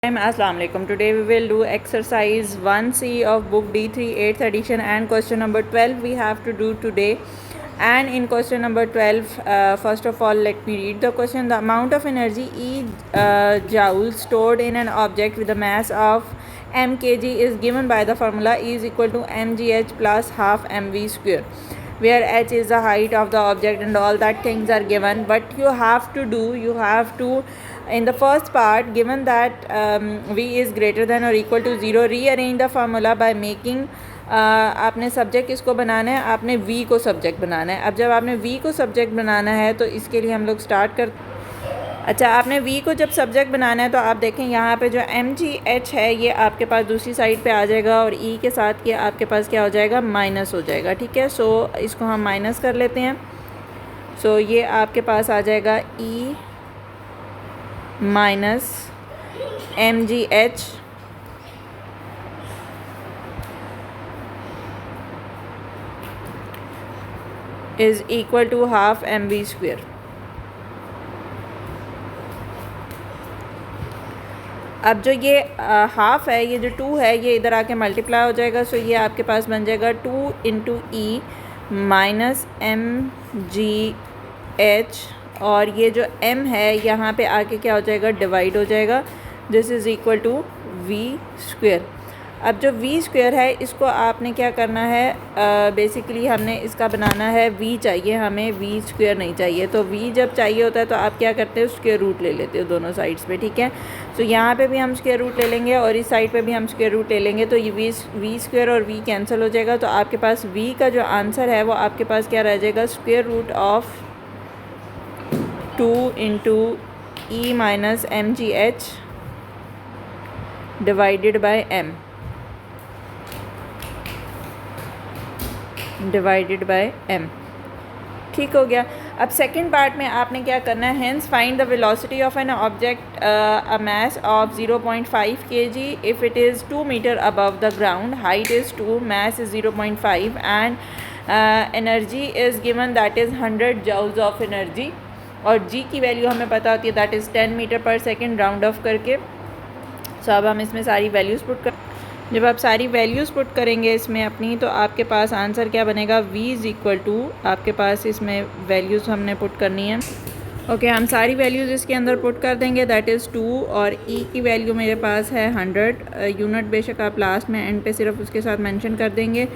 Assalamu alaikum. Today we will do exercise 1C of book D3 8th edition and question number 12 we have to do today. And in question number 12, first of all let me read the question. The amount of energy E joule stored in an object with a mass of m kg is given by the formula E is equal to mgh plus half mv square, where h is the height of the object and all that things are given. But you have to in the first part, given that v is greater than or equal to 0, rearrange the formula by making आपने subject किसको बनाना है, आपने v को subject बनाना है. अब जब आपने v को सब्जेक्ट बनाना है तो इसके लिए हम लोग स्टार्ट कर अच्छा, आपने v को जब सब्जेक्ट बनाना है तो आप देखें यहाँ पे जो mgh है ये आपके पास दूसरी साइड पे आ जाएगा और e के साथ ये आपके पास क्या हो जाएगा, माइनस हो जाएगा. ठीक है, सो इसको हम माइनस कर लेते हैं. सो ये आपके पास आ जाएगा e minus mgh is equal to half mv square. अब जो ये हाफ़ है, ये जो 2 है, ये इधर आके मल्टीप्लाई हो जाएगा. सो ये आपके पास बन जाएगा 2 into e minus m g H, और ये जो m है यहाँ पे आके क्या हो जाएगा, डिवाइड हो जाएगा. This is equal to v square. अब जो v स्क्वेयर है इसको आपने क्या करना है, बेसिकली हमने इसका बनाना है, v चाहिए हमें, v स्क्वेयर नहीं चाहिए. तो v जब चाहिए होता है तो आप क्या करते हो, स्क्वेयर रूट ले लेते हो दोनों साइड्स पे. ठीक है, तो यहाँ पे भी हम स्क्वेयर रूट ले लेंगे और इस साइड पे भी हम स्क्वेयर रूट ले लेंगे. तो ये v स्क्वेयर और v कैंसिल हो जाएगा. तो आपके पास v का जो आंसर है वो आपके पास क्या रह जाएगा, square root of 2 into e minus m g h divided by m divided by m. ठीक हो गया. अब सेकंड पार्ट में आपने क्या करना है, hence find the velocity of an object a mass of 0.5 kg if it is 2 metre above the ground, height is 2, mass is 0.5 and energy is given that is 100 joules of energy, और g की value हमें पता होती है that is 10 metre per second round off करके. So अब हम इसमें सारी वैल्यूज़ पुट कर, जब आप सारी वैल्यूज़ पुट करेंगे इसमें अपनी, तो आपके पास आंसर क्या बनेगा, v इज़ इक्वल टू, आपके पास इसमें वैल्यूज़ हमने पुट करनी है. ओके, हम सारी वैल्यूज़ इसके अंदर पुट कर देंगे. दैट इज़ 2, और e की वैल्यू मेरे पास है 100. यूनिट बेशक आप लास्ट में एंड पे सिर्फ उसके साथ मेंशन कर देंगे.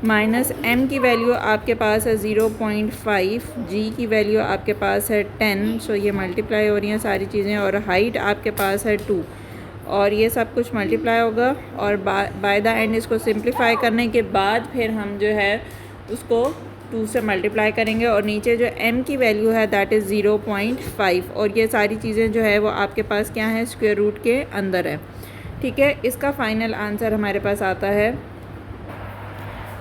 माइनस m की वैल्यू आपके पास है 0.5, g की वैल्यू आपके पास है 10. सो ये मल्टीप्लाई हो रही हैं सारी चीज़ें, और हाइट आपके पास है 2, और ये सब कुछ मल्टीप्लाई होगा. और बाय द एंड इसको सिंप्लीफाई करने के बाद फिर हम जो है उसको 2 से मल्टीप्लाई करेंगे, और नीचे जो m की वैल्यू है दैट इज़ 0.5, और ये सारी चीज़ें जो है वो आपके पास क्या है, स्क्वायर रूट के अंदर है. ठीक है, इसका फाइनल आंसर हमारे पास आता है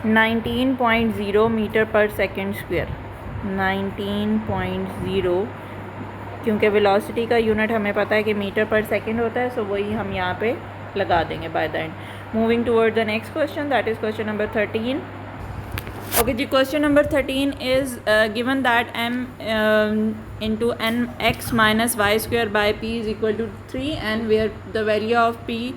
19.0 मीटर पर सेकेंड स्क्वायर. 19.0, क्योंकि वेलोसिटी का यूनिट हमें पता है कि मीटर पर सेकंड होता है. सो वही हम यहाँ पे लगा देंगे by the end. Moving toward the next question, that is question number 13. Okay जी, question number 13 is given that m into n x minus y square by p is equal to 3n, where the value of p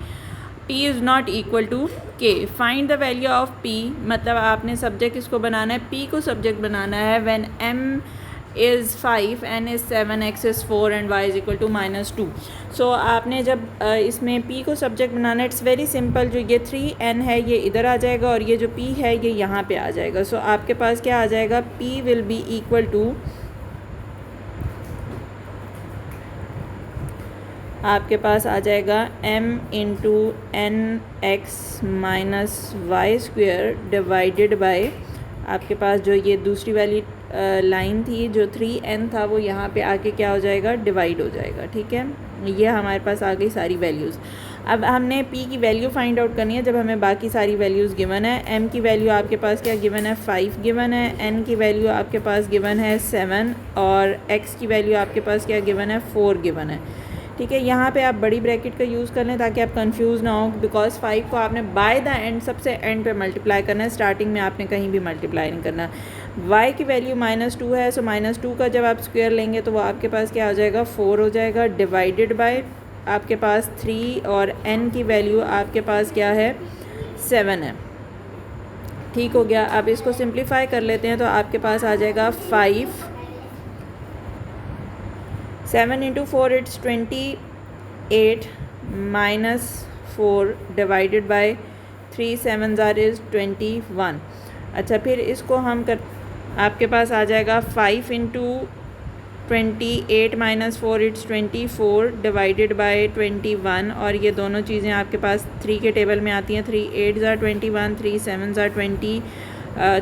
is not equal to k. Find the value of p, मतलब आपने subject इसको बनाना है, p को subject बनाना है. When m is 5, n is 7, x is 4 and y is equal to minus 2. सो आपने जब इसमें p को सब्जेक्ट बनाना है, इट्स वेरी सिंपल. जो ये 3n है ये इधर आ जाएगा और ये जो p है ये यहाँ पे आ जाएगा. सो आपके पास क्या आ जाएगा, p will be equal to, आपके पास आ जाएगा m into n x minus y square divided by, आपके पास जो ये दूसरी वाली लाइन थी जो 3n था वो यहाँ पे आके क्या हो जाएगा, डिवाइड हो जाएगा. ठीक है, ये हमारे पास आ गई सारी वैल्यूज़. अब हमने p की वैल्यू फाइंड आउट करनी है जब हमें बाकी सारी वैल्यूज़ गिवन है. m की वैल्यू आपके पास क्या गिवन है, 5 गिवन है. n की वैल्यू आपके पास गिवन है 7, और x की वैल्यू आपके पास क्या गिवन है, 4 गिवन है. ठीक है, यहाँ पे आप बड़ी ब्रैकेट का यूज़ कर लें ताकि आप कंफ्यूज ना हो, बिकॉज 5 को आपने बाय द एंड सबसे एंड पे मल्टीप्लाई करना है, स्टार्टिंग में आपने कहीं भी मल्टीप्लाई नहीं करना. y की वैल्यू -2 है, सो -2 का जब आप स्क्वायर लेंगे तो वो आपके पास क्या हो जाएगा, 4 हो जाएगा, डिवाइडेड बाय आपके पास 3 और n की वैल्यू आपके पास क्या है 7 है। ठीक हो गया। अब इसको सिंप्लीफाई कर लेते हैं तो आपके पास आ जाएगा 5, 7 into 4 it's 28 minus 4 divided by 3 7 ज़ार इज़ 21। अच्छा, फिर इसको हम कर आपके पास आ जाएगा 5 into 28 minus 4 it's 24 divided by 21, और ये दोनों चीज़ें आपके पास 3 के टेबल में आती हैं। 3 8 ज़ार 21, 3 7 ज़ार 20,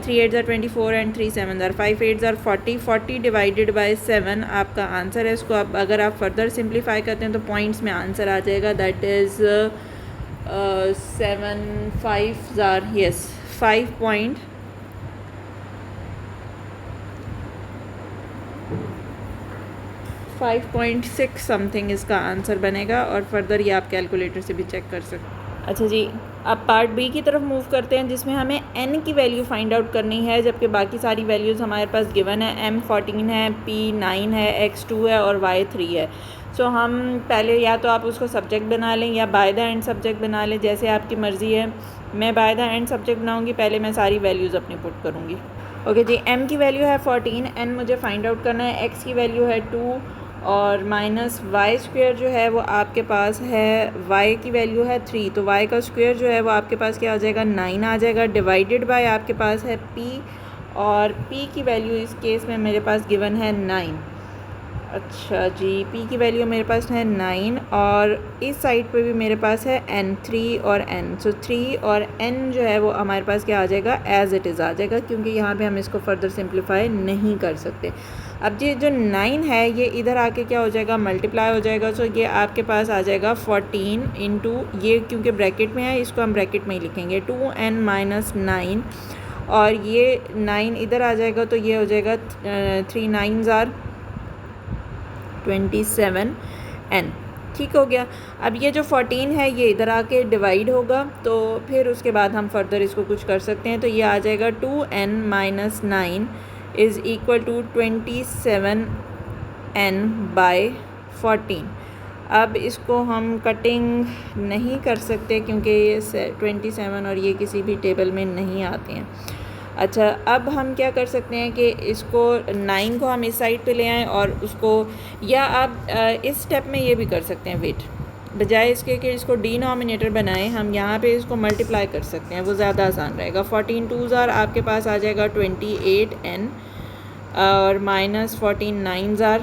3 8 ज़ार 24 एंड 3 7 ज़ार 5 8 ज़ार 40, 40 डिवाइडेड बाय 7 आपका आंसर है। इसको अब अगर आप फर्दर सिंप्लीफाई करते हैं तो पॉइंट्स में आंसर आ जाएगा, दैट इज़ 7 5 ज़ार यस 5.6 समथिंग इसका आंसर बनेगा, और फर्दर ये आप कैलकुलेटर से भी चेक कर सकते हैं। अच्छा जी, अब पार्ट बी की तरफ मूव करते हैं, जिसमें हमें n की वैल्यू फाइंड आउट करनी है, जबकि बाकी सारी वैल्यूज़ हमारे पास गिवन है। m 14 है, p 9 है, x 2 है और y 3 है। सो हम पहले या तो आप उसको सब्जेक्ट बना लें या बाय द एंड सब्जेक्ट बना लें, जैसे आपकी मर्ज़ी है। मैं बाय द एंड सब्जेक्ट बनाऊँगी, पहले मैं सारी वैल्यूज़ अपनी पुट करूँगी। ओके जी, m की वैल्यू है 14, n मुझे फाइंड आउट करना है, x की वैल्यू है 2 और माइनस वाई स्क्वेयर जो है वो आपके पास है, y की वैल्यू है 3, तो y का स्क्वेयर जो है वो आपके पास क्या आ जाएगा 9 आ जाएगा, डिवाइडेड बाय आपके पास है p, और p की वैल्यू इस केस में मेरे पास गिवन है 9। अच्छा जी, p की वैल्यू मेरे पास है 9, और इस साइड पे भी मेरे पास है n 3 और n, सो 3 और n जो है वो हमारे पास क्या आ जाएगा एज़ इट इज़ आ जाएगा, क्योंकि यहाँ पे हम इसको फर्दर सिंप्लीफाई नहीं कर सकते। अब ये जो 9 है ये इधर आके क्या हो जाएगा मल्टीप्लाई हो जाएगा, सो ये आपके पास आ जाएगा 14 इंटू ये, क्योंकि ब्रैकेट में है इसको हम ब्रैकेट में ही लिखेंगे 2n माइनस 9, और ये 9 इधर आ जाएगा तो ये हो जाएगा 3 9 ज़ार 27n। ठीक हो गया। अब ये जो 14 है ये इधर आके डिवाइड होगा, तो फिर उसके बाद हम फर्दर इसको कुछ कर सकते हैं, तो ये आ जाएगा 2n minus 9 is equal to 27n by 14। अब इसको हम कटिंग नहीं कर सकते क्योंकि ये 27 और ये किसी भी टेबल में नहीं आते हैं। अच्छा, अब हम क्या कर सकते हैं कि इसको 9 को हम इस साइड पे ले आएँ और उसको, या आप इस स्टेप में ये भी कर सकते हैं, वेट, बजाय इसके कि इसको डिनोमिनेटर बनाएं हम यहाँ पे इसको मल्टीप्लाई कर सकते हैं, वो ज़्यादा आसान रहेगा। 14 2 ज़ार आपके पास आ जाएगा 28n, और माइनस 14 9 ज़ार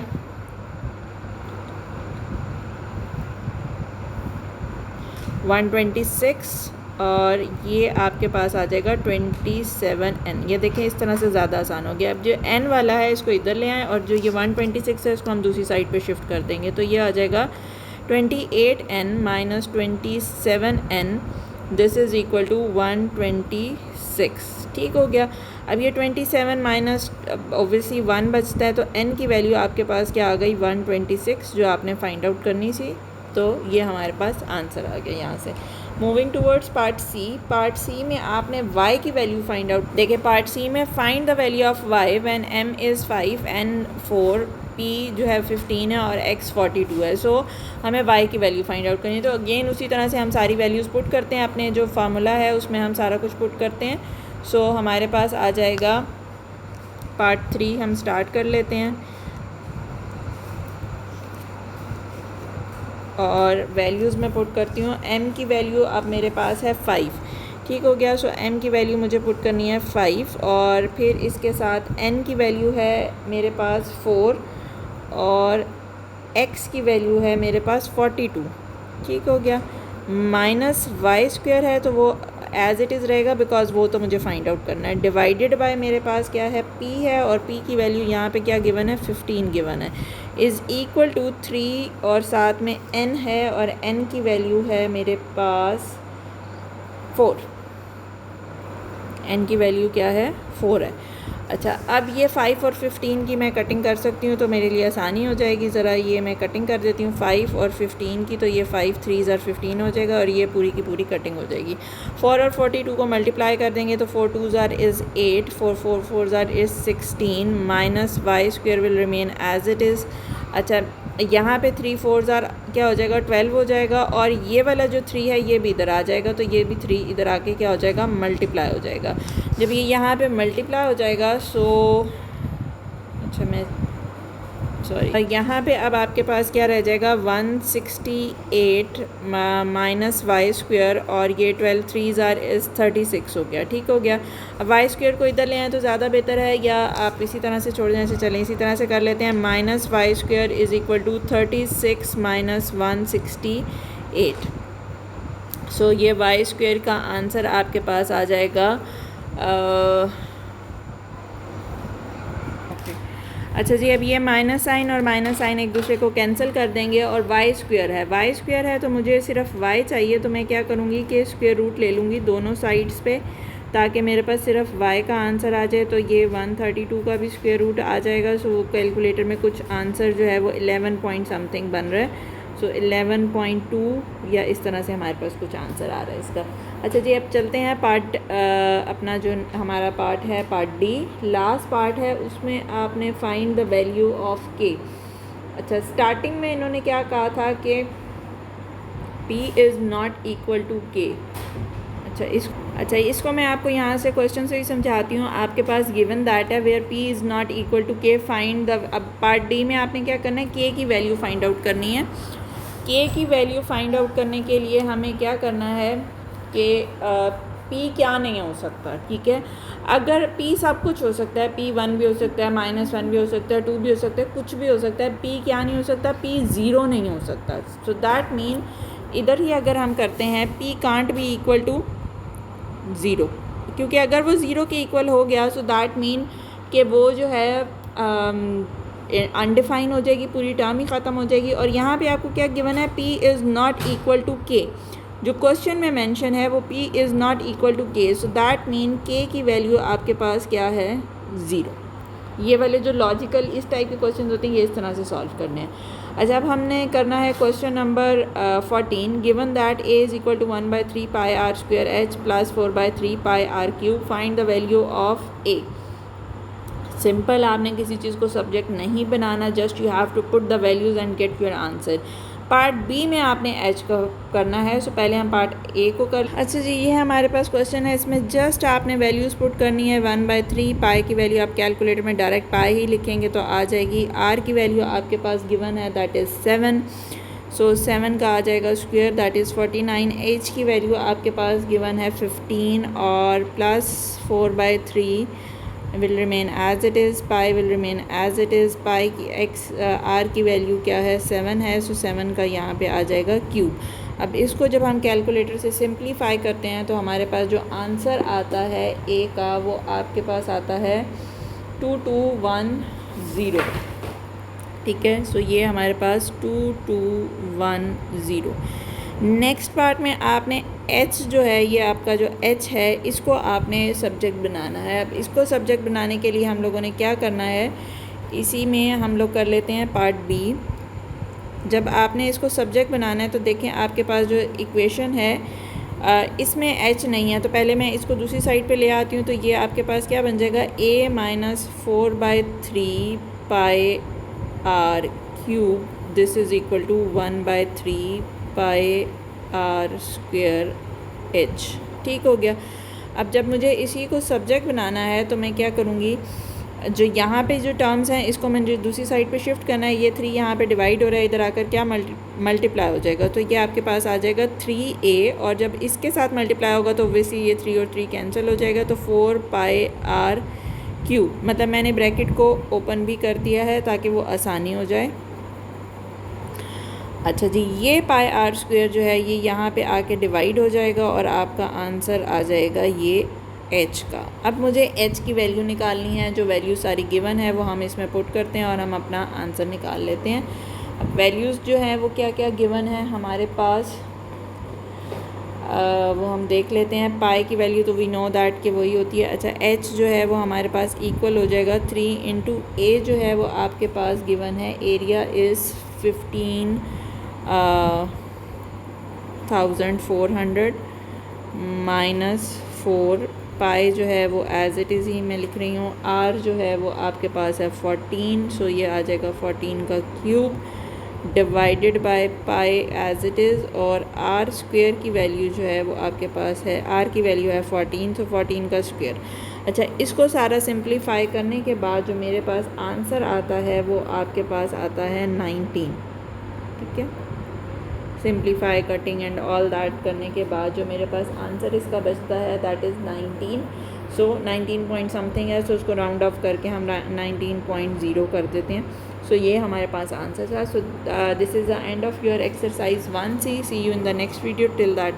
126, और ये आपके पास आ जाएगा 27n। ये देखें इस तरह से ज़्यादा आसान हो गया। अब जो n वाला है इसको इधर ले आएँ, और जो ये 126 है इसको हम दूसरी साइड पे शिफ्ट कर देंगे, तो ये आ जाएगा 28n minus 27n, this is equal to 126। ठीक हो गया। अब ये 27 माइनस ऑब्वियसली 1 बचता है, तो n की वैल्यू आपके पास क्या आ गई 126, जो आपने फाइंड आउट करनी थी, तो ये हमारे पास आंसर आ गया यहाँ से। Moving towards part c. Part c में आपने y की वैल्यू फाइंड आउट, देखिए पार्ट सी में find the value of y when m is 5 n 4, p जो है 15 है और x 42 है। सो हमें y की वैल्यू फाइंड आउट करनी है, तो अगेन उसी तरह से हम सारी वैल्यूज़ पुट करते हैं, अपने जो फार्मूला है उसमें हम सारा कुछ पुट करते हैं। सो हमारे पास आ जाएगा पार्ट 3, हम स्टार्ट कर लेते हैं, और वैल्यूज़ में पुट करती हूँ। m की वैल्यू अब मेरे पास है 5। ठीक हो गया। सो m की वैल्यू मुझे पुट करनी है 5, और फिर इसके साथ n की वैल्यू है मेरे पास 4, और x की वैल्यू है मेरे पास 42। ठीक हो गया। माइनस वाई स्क्वेयर है तो वो एज़ इट इज़ रहेगा, बिकॉज वो तो मुझे फाइंड आउट करना है। डिवाइडेड बाय मेरे पास क्या है p है, और p की वैल्यू यहाँ पे क्या गिवन है 15 गिवन है, इज़ इक्वल टू 3, और साथ में n है, और n की वैल्यू है मेरे पास 4। n की वैल्यू क्या है 4 है। अच्छा, अब ये 5 और 15 की मैं कटिंग कर सकती हूँ, तो मेरे लिए आसानी हो जाएगी। ज़रा ये मैं कटिंग कर देती हूँ 5 और 15 की, तो ये 5 3 ज़ार 15 हो जाएगा, और ये पूरी की पूरी कटिंग हो जाएगी। 4 और 42 को मल्टीप्लाई कर देंगे तो 4 2 ज़ार इज़ 8, 4 4 4 ज़ार is 16, minus y square will remain as it is. अच्छा, यहाँ पे 3 4 क्या हो जाएगा 12 हो जाएगा, और ये वाला जो 3 है ये भी इधर आ जाएगा, तो ये भी 3 इधर आके क्या हो जाएगा मल्टीप्लाई हो जाएगा। जब ये यहाँ पे मल्टीप्लाई हो जाएगा अच्छा मैं सॉरी यहाँ पे अब आपके पास क्या रह जाएगा 168 माइनस वाई स्क्वायर, और ये 12 3 इज़ 36 हो गया। ठीक हो गया। अब वाई स्क्वायर को इधर ले आए तो ज़्यादा बेहतर है, या आप इसी तरह से छोड़ देने से चलें, इसी तरह से कर लेते हैं। Minus y square is equal to 36 minus 168। So ये वाई स्क्वायर का आंसर आपके पास आ जाएगा अच्छा जी, अब ये माइनस साइन और माइनस साइन एक दूसरे को कैंसिल कर देंगे, और वाई स्क्वायर है तो मुझे सिर्फ वाई चाहिए, तो मैं क्या करूँगी कि स्क्वायर रूट ले लूँगी दोनों साइड्स पे, ताकि मेरे पास सिर्फ वाई का आंसर आ जाए। तो ये 132 का भी स्क्वायर रूट आ जाएगा। सो कैलकुलेटर में कुछ आंसर जो है वो 11 पॉइंट समथिंग बन रहा है। सो 11.2 या इस तरह से हमारे पास कुछ आंसर आ रहा है इसका। अच्छा जी, अब चलते हैं पार्ट अपना जो हमारा पार्ट है पार्ट डी, लास्ट पार्ट है, उसमें आपने फाइंड द वैल्यू ऑफ के। अच्छा, स्टार्टिंग में इन्होंने क्या कहा था कि p is not equal to k. अच्छा इसको मैं आपको यहाँ से क्वेश्चन से ही समझाती हूँ। आपके पास गिवन दैट है where p is not equal to k, find the. अब पार्ट डी में आपने क्या करना है, k की वैल्यू फाइंड आउट करनी है। k की वैल्यू फाइंड आउट करने के लिए हमें क्या करना है कि p क्या नहीं हो सकता। ठीक है, अगर p सब कुछ हो सकता है, p 1 भी हो सकता है, -1 भी हो सकता है, 2 भी हो सकता है, कुछ भी हो सकता है, p क्या नहीं हो सकता, p 0 नहीं हो सकता। सो दैट मीन इधर ही अगर हम करते हैं p can't be equal to 0, क्योंकि अगर वो 0 के इक्वल हो गया सो दैट मीन कि वो जो है अनडिफाइन हो जाएगी, पूरी टर्म ही ख़त्म हो जाएगी। और यहाँ पे आपको क्या गिवन है, p is not equal to k। जो क्वेश्चन में मेंशन है वो p is not equal to k, so that mean k की वैल्यू आपके पास क्या है 0। ये वाले जो लॉजिकल इस टाइप के क्वेश्चन होते हैं ये इस तरह से सॉल्व करने हैं। अच्छा, अब हमने करना है question number 14। Given that a is equal to 1/3 pi r square h plus 4/3 pi r cube, find the value of a। Simple, आपने किसी चीज़ को सब्जेक्ट नहीं बनाना, just you have to put the values and get your answer. Part B में आपने H का करना है, सो पहले हम पार्ट ए को कर। अच्छा जी, ये हमारे पास क्वेश्चन है, इसमें जस्ट आपने वैल्यूज़ पुट करनी है। 1/3 पाई की वैल्यू आप कैलकुलेटर में डायरेक्ट पाई ही लिखेंगे तो आ जाएगी। आर की वैल्यू आपके पास गिवन है दैट इज़ 7, सो 7 का आ जाएगा स्क्वायर दैट इज़ 49। एच की वैल्यू आपके पास गिवन है 15 और plus 4/3 will remain as it is, pi will remain as it is। पाई की x r की वैल्यू क्या है 7 है, सो 7 का यहाँ पे आ जाएगा क्यूब। अब इसको जब हम कैलकुलेटर से सिंप्लीफाई करते हैं तो हमारे पास जो आंसर आता है a का वो आपके पास आता है 2210। ठीक है, सो ये हमारे पास 2210। नेक्स्ट पार्ट में आपने h जो है, ये आपका जो h है, इसको आपने सब्जेक्ट बनाना है। अब इसको सब्जेक्ट बनाने के लिए हम लोगों ने क्या करना है, इसी में हम लोग कर लेते हैं पार्ट बी। जब आपने इसको सब्जेक्ट बनाना है तो देखें आपके पास जो इक्वेशन है इसमें h नहीं है, तो पहले मैं इसको दूसरी साइड पे ले आती हूँ। तो ये आपके पास क्या बन जाएगा, a minus 4/3 pi r cube, this is equal to 1/3 pi r square h। ठीक हो गया। अब जब मुझे इसी को सब्जेक्ट बनाना है तो मैं क्या करूँगी, जो यहाँ पे जो टर्म्स हैं इसको मुझे दूसरी साइड पे शिफ्ट करना है। ये 3 यहाँ पे डिवाइड हो रहा है, इधर आकर क्या मल्टीप्लाई हो जाएगा, तो ये आपके पास आ जाएगा 3a, और जब इसके साथ मल्टीप्लाई होगा तो वैसे ये 3 और 3 कैंसिल हो जाएगा, तो 4 पाई आर क्यूब। मतलब मैंने ब्रैकेट को ओपन भी कर दिया है ताकि वो आसानी हो जाए। अच्छा जी, ये पाई आर स्क्वायर जो है ये यहाँ पे आके डिवाइड हो जाएगा और आपका आंसर आ जाएगा ये h का। अब मुझे h की वैल्यू निकालनी है, जो वैल्यू सारी गिवन है वो हम इसमें पुट करते हैं और हम अपना आंसर निकाल लेते हैं। अब वैल्यूज़ जो हैं वो क्या क्या गिवन है हमारे पास, वो हम देख लेते हैं। पाई की वैल्यू तो वी नो दैट कि वही होती है। अच्छा, h जो है वो हमारे पास इक्वल हो जाएगा 3 इंटू a जो है वो आपके पास गिवन है, एरिया इज़ 15,400 माइनस 4, पाई जो है वो एज़ इट इज़ ही मैं लिख रही हूँ। r जो है वो आपके पास है 14, सो ये आ जाएगा 14 का cube divided by pi as it is, और आर स्क्वेयर की वैल्यू जो है वो आपके पास है, आर की वैल्यू है 14, तो 14 का स्क्वेयर। अच्छा, इसको सारा सिंप्लीफाई करने के बाद जो मेरे पास आंसर आता है वो आपके पास आता है 19। ठीक है, simplify cutting and all that करने के बाद जो मेरे पास आंसर इसका बचता है that is 19। So 19 point something है, सो उसको राउंड ऑफ करके हम 19.0 कर देते हैं। सो ये हमारे पास आंसर था। So this is the end of your exercise 1C। See you in the next video. Till that